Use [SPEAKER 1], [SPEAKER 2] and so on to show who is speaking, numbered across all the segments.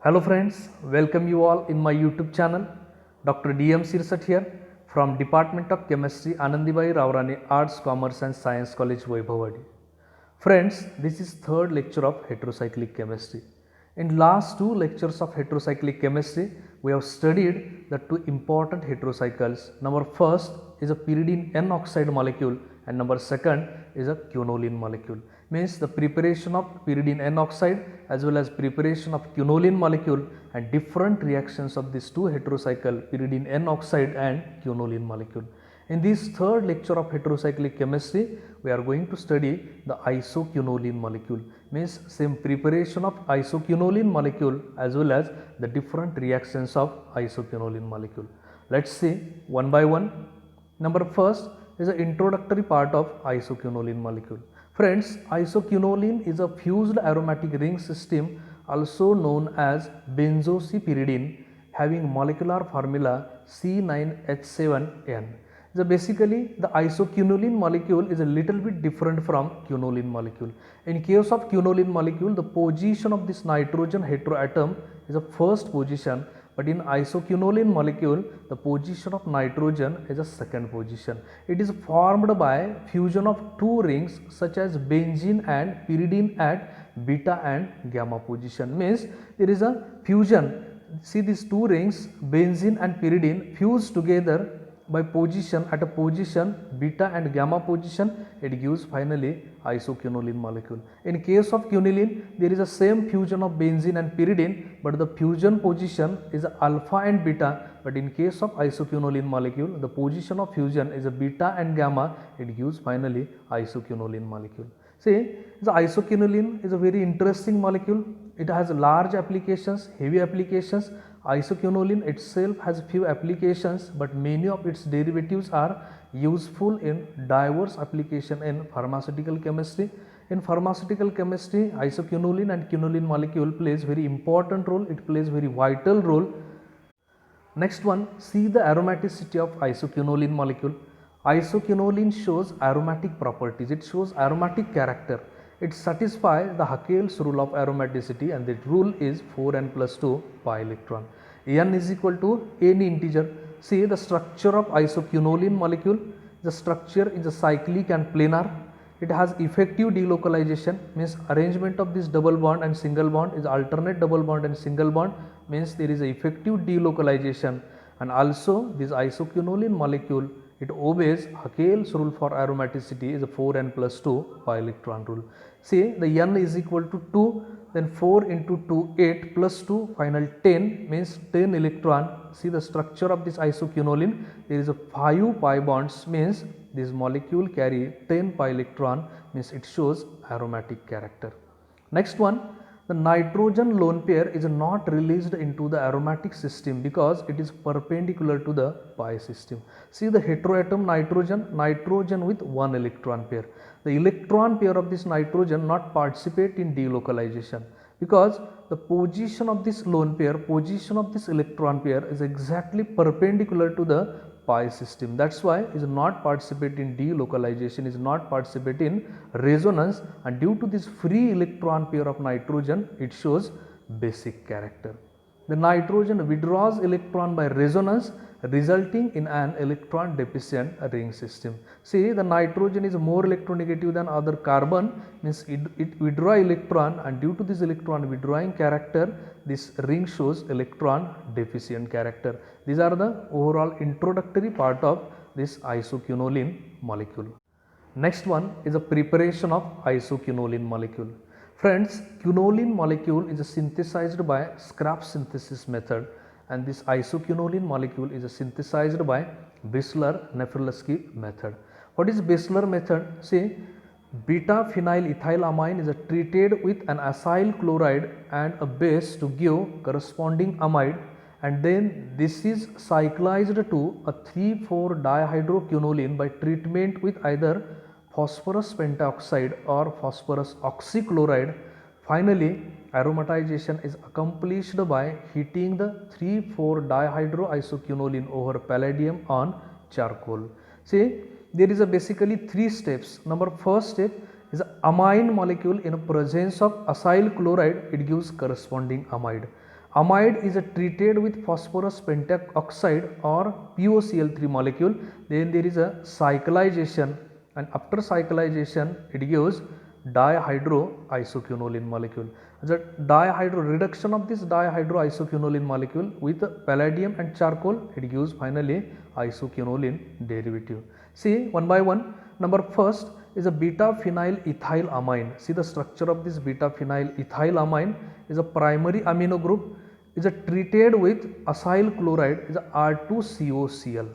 [SPEAKER 1] Hello friends, welcome you all in my YouTube channel. Dr. D.M. Sirsat here from Department of Chemistry, Anandibai Ravrani Arts, Commerce and Science College, Vaibhavadi. Friends, this is third lecture of heterocyclic chemistry. In last two lectures of heterocyclic chemistry, we have studied the two important heterocycles. Number first is a pyridine N oxide molecule and number second is a quinoline molecule. Means the preparation of pyridine N oxide as well as preparation of quinoline molecule and different reactions of these two heterocycle pyridine N oxide and quinoline molecule. In this third lecture of heterocyclic chemistry, we are going to study the isoquinoline molecule, means same preparation of isoquinoline molecule as well as the different reactions of isoquinoline molecule. Let's see one by one. Number first is the introductory part of isoquinoline molecule. Friends, isoquinoline is a fused aromatic ring system also known as benzosipyridine having molecular formula C9H7N. So basically the isoquinoline molecule is a little bit different from quinoline molecule. In case of quinoline molecule, the position of this nitrogen heteroatom is a first position, but in isoquinoline molecule, the position of nitrogen is a second position. It is formed by fusion of two rings such as benzene and pyridine at beta and gamma position. Means there is a fusion. See these two rings, benzene and pyridine, fuse together by position at a position beta and gamma position, it gives finally isoquinoline molecule. In case of quinoline, there is a same fusion of benzene and pyridine, but the fusion position is alpha and beta, but in case of isoquinoline molecule, the position of fusion is a beta and gamma, it gives finally isoquinoline molecule. See, the isoquinoline is a very interesting molecule. It has large applications, heavy applications. Isoquinoline itself has few applications, but many of its derivatives are useful in diverse application in pharmaceutical chemistry. In pharmaceutical chemistry, isoquinoline and quinoline molecule plays very important role. It plays very vital role. Next one, see the aromaticity of isoquinoline molecule. Isoquinoline shows aromatic properties. It shows aromatic character. It satisfies the Hakel's rule of aromaticity, and that rule is 4n plus 2 pi electron. N is equal to any integer. See the structure of isoquinoline molecule. The structure is a cyclic and planar. It has effective delocalization, means arrangement of this double bond and single bond is alternate double bond and single bond, means there is a effective delocalization. And also this isoquinoline molecule, it obeys Hakel's rule for aromaticity is a 4n plus 2 pi electron rule. See the n is equal to 2, then 4 into 2 8 plus 2 final 10 means 10 electron. See the structure of this isoquinoline, there is a 5 pi bonds, means this molecule carry 10 pi electron, means it shows aromatic character. Next one, the nitrogen lone pair is not released into the aromatic system because it is perpendicular to the pi system. See the heteroatom nitrogen with one electron pair. The electron pair of this nitrogen not participate in delocalization because the position of this lone pair, position of this electron pair is exactly perpendicular to the pi system. That's why it is not participate in delocalization, is not participate in resonance, and due to this free electron pair of nitrogen, it shows basic character. The nitrogen withdraws electron by resonance, resulting in an electron deficient ring system. See the nitrogen is more electronegative than other carbon, means it withdraw electron, and due to this electron withdrawing character, this ring shows electron deficient character. These are the overall introductory part of this isoquinoline molecule. Next one is a preparation of isoquinoline molecule. Friends, quinoline molecule is synthesized by scrap synthesis method, and this isoquinoline molecule is synthesized by Bissler-Neferlowski method. What is Bissler method? See, beta phenyl ethylamine is treated with an acyl chloride and a base to give corresponding amide, and then this is cyclized to a 3,4 dihydroquinoline by treatment with either phosphorus pentoxide or phosphorus oxychloride. Finally, aromatization is accomplished by heating the 3,4 dihydroisoquinoline over palladium on charcoal. See, there is basically three steps. Number first step is amine molecule in presence of acyl chloride, it gives corresponding amide. Amide is treated with phosphorus pentoxide or POCl3 molecule. Then there is a cyclization, and after cyclization it gives dihydroisoquinoline molecule. The reduction of this dihydroisoquinoline molecule with palladium and charcoal, it gives finally isoquinoline derivative. See one by one. Number first is a beta phenyl ethyl amine. See the structure of this beta phenyl ethyl amine is a primary amino group, is a treated with acyl chloride, is a R2COCl.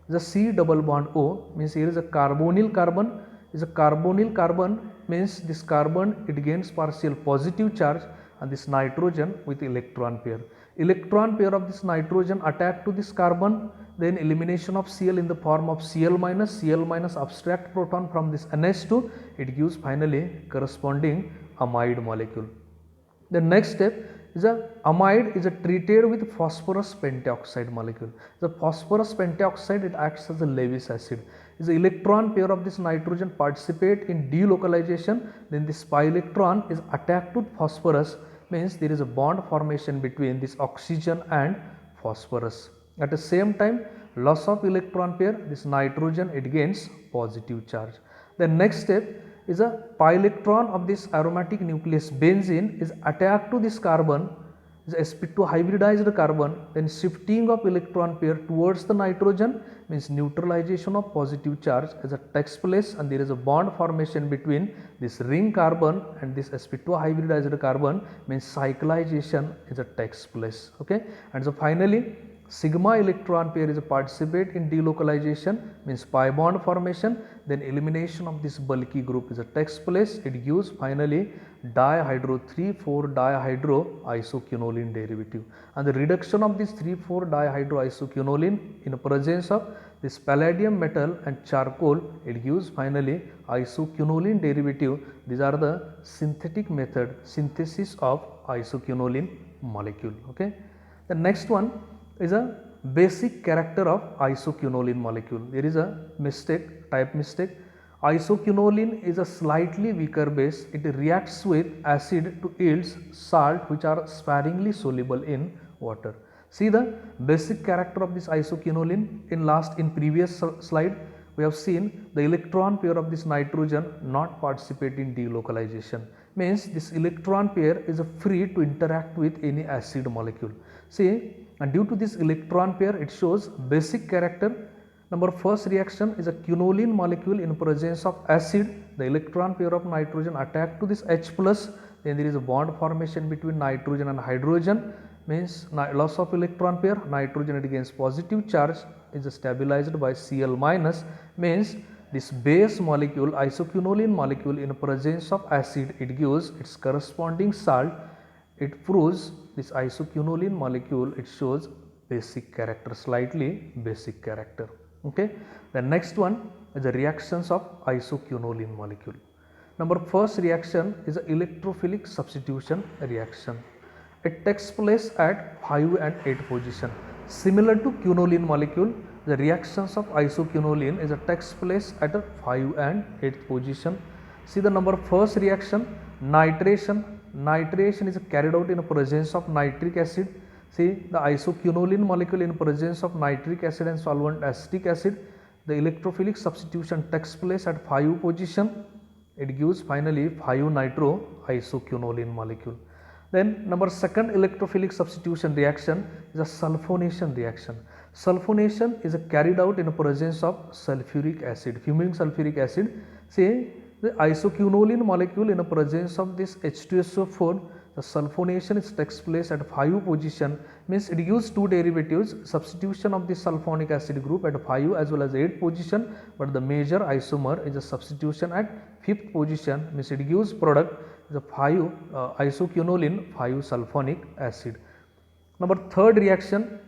[SPEAKER 1] The C double bond O means here is a carbonyl carbon, is a carbonyl carbon means this carbon it gains partial positive charge, and this nitrogen with electron pair. Electron pair of this nitrogen attack to this carbon, then elimination of Cl in the form of Cl minus abstract proton from this NH2, it gives finally corresponding amide molecule. The next step is a amide is a treated with phosphorus pentoxide molecule. The phosphorus pentoxide it acts as a Lewis acid. Is the electron pair of this nitrogen participate in delocalization, then this pi electron is attacked to phosphorus, means there is a bond formation between this oxygen and phosphorus. At the same time, loss of electron pair, this nitrogen it gains positive charge. The next step is a pi electron of this aromatic nucleus benzene is attacked to this carbon, is sp2 hybridized carbon, then shifting of electron pair towards the nitrogen, means neutralization of positive charge as a takes place, and there is a bond formation between this ring carbon and this sp2 hybridized carbon, means cyclization is a takes place. Okay, and so finally sigma electron pair is a participate in delocalization, means pi bond formation, then elimination of this bulky group is a takes place, it gives finally dihydro 3,4 dihydroisoquinoline derivative, and the reduction of this 3,4 dihydroisoquinoline in presence of this palladium metal and charcoal, it gives finally isoquinoline derivative. These are the synthetic method synthesis of isoquinoline molecule. Okay, the next one is a basic character of isoquinoline molecule. There is a mistake, type mistake. Isoquinoline is a slightly weaker base. It reacts with acid to yields salt which are sparingly soluble in water. See the basic character of this isoquinoline. In previous slide we have seen the electron pair of this nitrogen not participate in delocalization, means this electron pair is free to interact with any acid molecule. See, and due to this electron pair it shows basic character. Number first reaction is a quinoline molecule in presence of acid, the electron pair of nitrogen attack to this H plus, then there is a bond formation between nitrogen and hydrogen, means loss of electron pair, nitrogen it gains positive charge, is stabilized by Cl minus, means this base molecule isoquinoline molecule in presence of acid it gives its corresponding salt. It proves this isoquinoline molecule it shows basic character, slightly basic character. Okay, the next one is the reactions of isoquinoline molecule. Number first reaction is an electrophilic substitution reaction. It takes place at 5 and 8 position. Similar to quinoline molecule, the reactions of isoquinoline is a takes place at a 5 and 8 position. See the number first reaction, nitration. Nitration is carried out in the presence of nitric acid. See the isoquinoline molecule in presence of nitric acid and solvent acetic acid. The electrophilic substitution takes place at 5 position. It gives finally 5 nitro isoquinoline molecule. Then number second electrophilic substitution reaction is a sulfonation reaction. Sulfonation is carried out in the presence of sulfuric acid, fuming sulfuric acid. See the isoquinoline molecule in the presence of this H2SO4, the sulfonation takes place at 5 position, means it gives two derivatives, substitution of the sulfonic acid group at 5 as well as 8 position, but the major isomer is a substitution at 5th position, means it gives product the 5 isoquinoline 5 sulfonic acid. Number third reaction,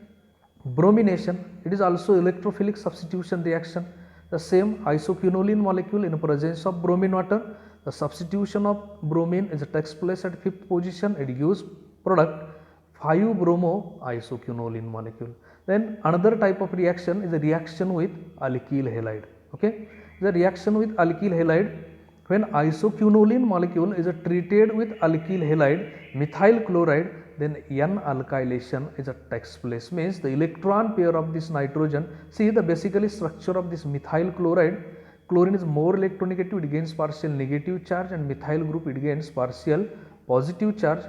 [SPEAKER 1] bromination. It is also electrophilic substitution reaction. The same isoquinoline molecule in presence of bromine water, the substitution of bromine takes place at 5th position, it gives product 5 bromo isoquinoline molecule. Then another type of reaction is a reaction with alkyl halide. Okay, the reaction with alkyl halide, when isoquinoline molecule is treated with alkyl halide methyl chloride, then N alkylation is a takes place, means the electron pair of this nitrogen. See the basically structure of this methyl chloride. Chlorine is more electronegative, it gains partial negative charge, and methyl group it gains partial positive charge.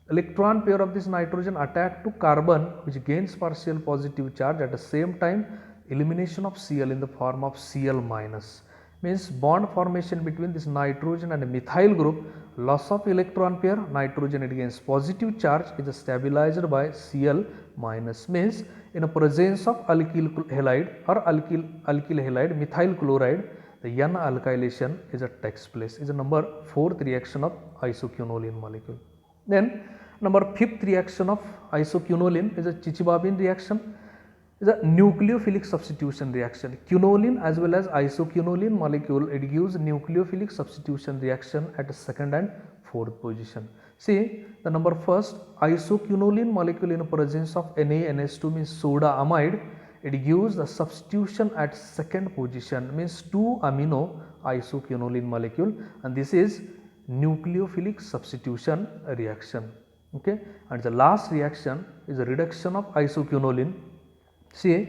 [SPEAKER 1] Electron pair of this nitrogen attack to carbon, which gains partial positive charge. At the same time, elimination of Cl in the form of Cl minus, means bond formation between this nitrogen and methyl group. Loss of electron pair, nitrogen it gains positive charge, is stabilized by Cl minus, means in a presence of alkyl halide or alkyl halide methyl chloride, the N alkylation is a takes place, is a number 4th reaction of isoquinoline molecule. Then number 5th reaction of isoquinoline is a Chichibabin reaction, is a nucleophilic substitution reaction. Quinoline as well as isoquinoline molecule, it gives nucleophilic substitution reaction at 2nd and 4th position. See the number first, isoquinoline molecule in presence of NaNH2 means soda amide, it gives the substitution at 2nd position, means 2 amino isoquinoline molecule, and this is nucleophilic substitution reaction. Okay, and the last reaction is a reduction of isoquinoline. See,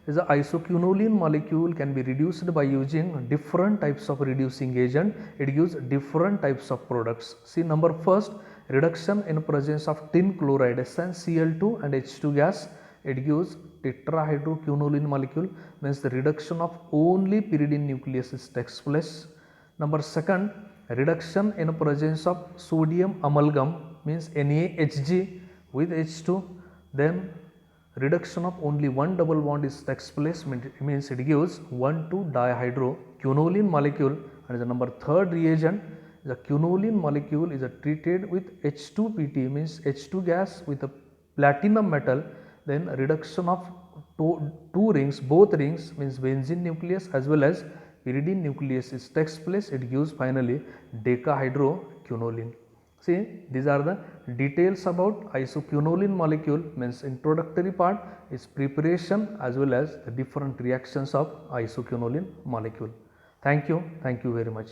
[SPEAKER 1] is the isoquinoline molecule can be reduced by using different types of reducing agent. It gives different types of products. See number first, reduction in presence of tin chloride SnCl2 and H2 gas. It gives tetrahydroquinoline molecule, means the reduction of only pyridine nucleus takes place. Number second, reduction in presence of sodium amalgam, means NaHg with H2, then reduction of only one double bond is takes place, means it gives 1,2-dihydroquinoline molecule. And the number third reagent, the quinoline molecule is treated with H2PT, means H2 gas with a platinum metal, then reduction of two rings, both rings means benzene nucleus as well as pyridine nucleus is takes place, it gives finally decahydroquinoline. See, these are the details about isoquinoline molecule, means introductory part is preparation as well as the different reactions of isoquinoline molecule. Thank you very much.